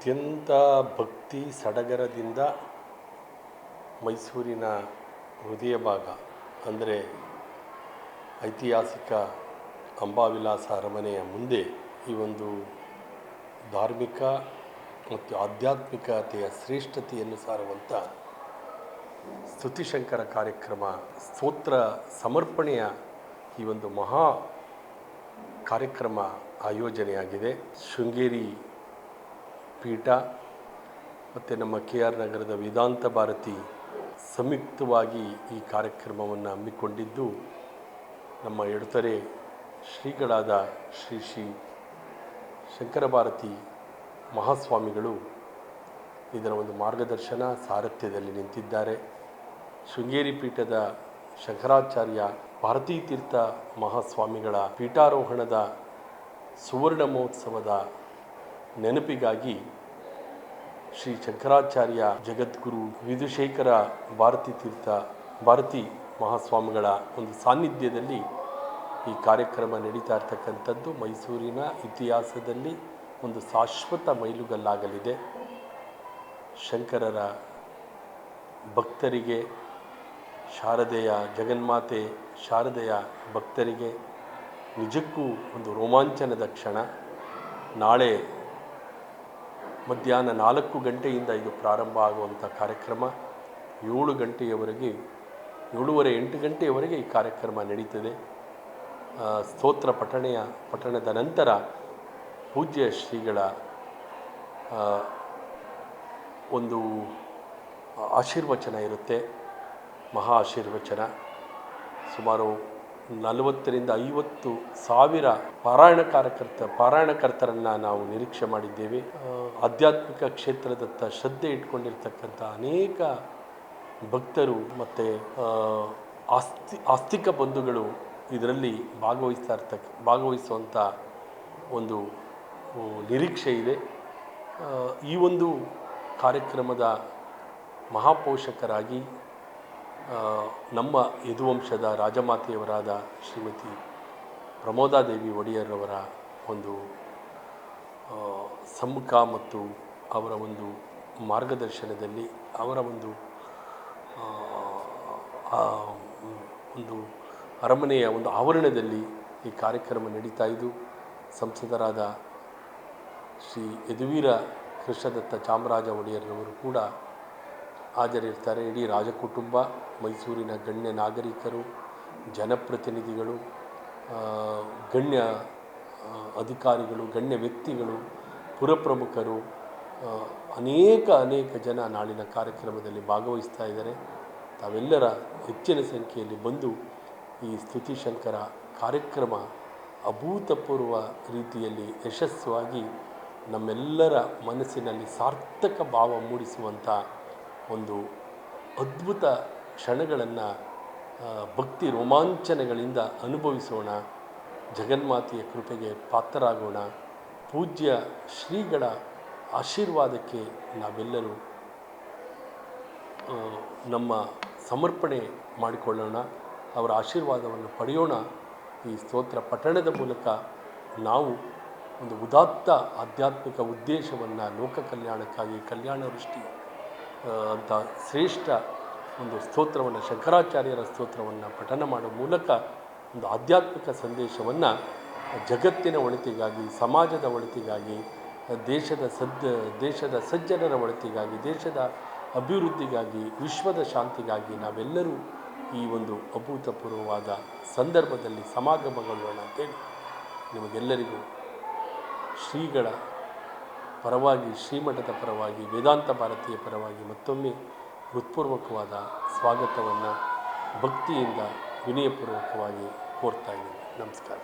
ಅತ್ಯಂತ ಭಕ್ತಿ ಸಡಗರದಿಂದ ಮೈಸೂರಿನ ಹೃದಯ ಭಾಗ ಅಂದರೆ ಐತಿಹಾಸಿಕ ಅಂಬಾವಿಲಾಸ ಅರಮನೆಯ ಮುಂದೆ ಈ ಒಂದು ಧಾರ್ಮಿಕ ಮತ್ತು ಆಧ್ಯಾತ್ಮಿಕತೆಯ ಶ್ರೇಷ್ಠತೆಯನ್ನು ಸಾರುವಂಥ ಸ್ತುತಿಶಂಕರ ಕಾರ್ಯಕ್ರಮ ಸ್ತೋತ್ರ ಸಮರ್ಪಣೆಯ ಈ ಒಂದು ಮಹಾ ಕಾರ್ಯಕ್ರಮ ಆಯೋಜನೆಯಾಗಿದೆ. ಶೃಂಗೇರಿ ಪೀಠ ಮತ್ತು ನಮ್ಮ KR ನಗರದ ವೇದಾಂತ ಭಾರತಿ ಸಂಯುಕ್ತವಾಗಿ ಈ ಕಾರ್ಯಕ್ರಮವನ್ನು ಹಮ್ಮಿಕೊಂಡಿದ್ದು, ನಮ್ಮ ಎಡತರೆ ಶ್ರೀಗಳಾದ ಶ್ರೀ ಶಂಕರ ಭಾರತಿ ಮಹಾಸ್ವಾಮಿಗಳು ಇದರ ಒಂದು ಮಾರ್ಗದರ್ಶನ ಸಾರಥ್ಯದಲ್ಲಿ ನಿಂತಿದ್ದಾರೆ. ಶೃಂಗೇರಿ ಪೀಠದ ಶಂಕರಾಚಾರ್ಯ ಭಾರತೀ ತೀರ್ಥ ಮಹಾಸ್ವಾಮಿಗಳ ಪೀಠಾರೋಹಣದ ಸುವರ್ಣ ಮಹೋತ್ಸವದ ನೆನಪಿಗಾಗಿ ಶ್ರೀ ಶಂಕರಾಚಾರ್ಯ ಜಗದ್ಗುರು ವಿಧುಶೇಖರ ಭಾರತಿ ಮಹಾಸ್ವಾಮಿಗಳ ಒಂದು ಸಾನ್ನಿಧ್ಯದಲ್ಲಿ ಈ ಕಾರ್ಯಕ್ರಮ ನಡೀತಾ ಇರ್ತಕ್ಕಂಥದ್ದು ಮೈಸೂರಿನ ಇತಿಹಾಸದಲ್ಲಿ ಒಂದು ಶಾಶ್ವತ ಮೈಲುಗಲ್ಲಾಗಲಿದೆ. ಶಂಕರರ ಭಕ್ತರಿಗೆ, ಶಾರದೆಯ ಜಗನ್ಮಾತೆ ಶಾರದೆಯ ಭಕ್ತರಿಗೆ ನಿಜಕ್ಕೂ ಒಂದು ರೋಮಾಂಚನದ ಕ್ಷಣ. ನಾಳೆ ಮಧ್ಯಾಹ್ನ 4 ಗಂಟೆಯಿಂದ ಇದು ಪ್ರಾರಂಭ ಆಗುವಂಥ ಕಾರ್ಯಕ್ರಮ 7 ಗಂಟೆಯವರೆಗೆ 7:30-8 ಗಂಟೆಯವರೆಗೆ ಈ ಕಾರ್ಯಕ್ರಮ ನಡೀತದೆ. ಸ್ತೋತ್ರ ಪಠಣದ ನಂತರ ಪೂಜ್ಯ ಶ್ರೀಗಳ ಒಂದು ಆಶೀರ್ವಚನ ಇರುತ್ತೆ, ಮಹಾ ಆಶೀರ್ವಚನ. ಸುಮಾರು 40,000-50,000 ಪಾರಾಯಣಕರ್ತರನ್ನು ನಾವು ನಿರೀಕ್ಷೆ ಮಾಡಿದ್ದೇವೆ. ಆಧ್ಯಾತ್ಮಿಕ ಕ್ಷೇತ್ರದತ್ತ ಶ್ರದ್ಧೆ ಇಟ್ಕೊಂಡಿರ್ತಕ್ಕಂಥ ಅನೇಕ ಭಕ್ತರು ಮತ್ತು ಆಸ್ತಿಕ ಬಂಧುಗಳು ಇದರಲ್ಲಿ ಭಾಗವಹಿಸುವಂಥ ಒಂದು ನಿರೀಕ್ಷೆ ಇದೆ. ಈ ಒಂದು ಕಾರ್ಯಕ್ರಮದ ಮಹಾಪೋಷಕರಾಗಿ ನಮ್ಮ ಯದುವಂಶದ ರಾಜಮಾತೆಯವರಾದ ಶ್ರೀಮತಿ ಪ್ರಮೋದಾದೇವಿ ಒಡೆಯರ್ರವರ ಒಂದು ಸಮ್ಮುಖ ಮತ್ತು ಅವರ ಒಂದು ಮಾರ್ಗದರ್ಶನದಲ್ಲಿ ಅವರ ಒಂದು ಅರಮನೆಯ ಒಂದು ಆವರಣದಲ್ಲಿ ಈ ಕಾರ್ಯಕ್ರಮ ನಡೀತಾ ಇದ್ದು, ಸಂಸದರಾದ ಶ್ರೀ ಯದುವೀರ ಕೃಷ್ಣದತ್ತ ಚಾಮರಾಜ ಒಡೆಯರ್ರವರು ಕೂಡ ಹಾಜರಿರ್ತಾರೆ. ಇಡೀ ರಾಜಕುಟುಂಬ, ಮೈಸೂರಿನ ಗಣ್ಯ ನಾಗರಿಕರು, ಜನಪ್ರತಿನಿಧಿಗಳು, ಗಣ್ಯ ಅಧಿಕಾರಿಗಳು, ಗಣ್ಯ ವ್ಯಕ್ತಿಗಳು, ಪುರಪ್ರಮುಖರು, ಅನೇಕ ಜನ ನಾಳಿನ ಕಾರ್ಯಕ್ರಮದಲ್ಲಿ ಭಾಗವಹಿಸ್ತಾ ಇದ್ದಾರೆ. ತಾವೆಲ್ಲರ ಹೆಚ್ಚಿನ ಸಂಖ್ಯೆಯಲ್ಲಿ ಬಂದು ಈ ಸ್ತುತಿಶಂಕರ ಕಾರ್ಯಕ್ರಮ ಅಭೂತಪೂರ್ವ ರೀತಿಯಲ್ಲಿ ಯಶಸ್ವಿಯಾಗಿ ನಮ್ಮೆಲ್ಲರ ಮನಸ್ಸಿನಲ್ಲಿ ಸಾರ್ಥಕ ಭಾವ ಮೂಡಿಸುವಂಥ ಒಂದು ಅದ್ಭುತ ಕ್ಷಣಗಳನ್ನು ಭಕ್ತಿ ರೋಮಾಂಚನಗಳಿಂದ ಅನುಭವಿಸೋಣ. ಜಗನ್ಮಾತೆಯ ಕೃಪೆಗೆ ಪಾತ್ರರಾಗೋಣ. ಪೂಜ್ಯ ಶ್ರೀಗಳ ಆಶೀರ್ವಾದಕ್ಕೆ ನಾವೆಲ್ಲರೂ ನಮ್ಮ ಸಮರ್ಪಣೆ ಮಾಡಿಕೊಳ್ಳೋಣ, ಅವರ ಆಶೀರ್ವಾದವನ್ನು ಪಡೆಯೋಣ. ಈ ಸ್ತೋತ್ರ ಪಠಣದ ಮೂಲಕ ನಾವು ಒಂದು ಉದಾತ್ತ ಆಧ್ಯಾತ್ಮಿಕ ಉದ್ದೇಶವನ್ನು, ಲೋಕ ಕಲ್ಯಾಣಕ್ಕಾಗಿ ಕಲ್ಯಾಣ ವೃಷ್ಟಿ ಅಂತ ಶ್ರೇಷ್ಠ ಒಂದು ಸ್ತೋತ್ರವನ್ನು, ಶಂಕರಾಚಾರ್ಯರ ಸ್ತೋತ್ರವನ್ನು ಪಠನ ಮಾಡುವ ಮೂಲಕ ಒಂದು ಆಧ್ಯಾತ್ಮಿಕ ಸಂದೇಶವನ್ನು ಜಗತ್ತಿನ ಒಳಿತಿಗಾಗಿ, ಸಮಾಜದ ಒಳಿತಿಗಾಗಿ, ದೇಶದ ಸಜ್ಜನರ ಒಳಿತಿಗಾಗಿ, ದೇಶದ ಅಭಿವೃದ್ಧಿಗಾಗಿ, ವಿಶ್ವದ ಶಾಂತಿಗಾಗಿ ನಾವೆಲ್ಲರೂ ಈ ಒಂದು ಅಭೂತಪೂರ್ವವಾದ ಸಂದರ್ಭದಲ್ಲಿ ಸಮಾಗಮಗೊಳ್ಳೋಣ ಅಂತೇಳಿ ನಿಮಗೆಲ್ಲರಿಗೂ ಶ್ರೀಗಳ ಪರವಾಗಿ, ಶ್ರೀಮಠದ ಪರವಾಗಿ, ವೇದಾಂತ ಭಾರತೀಯ ಪರವಾಗಿ ಮತ್ತೊಮ್ಮೆ ಹೃತ್ಪೂರ್ವಕವಾದ ಸ್ವಾಗತವನ್ನು ಭಕ್ತಿಯಿಂದ ವಿನಯಪೂರ್ವಕವಾಗಿ ಕೋರ್ತಾ ಇದ್ದೀನಿ. ನಮಸ್ಕಾರ.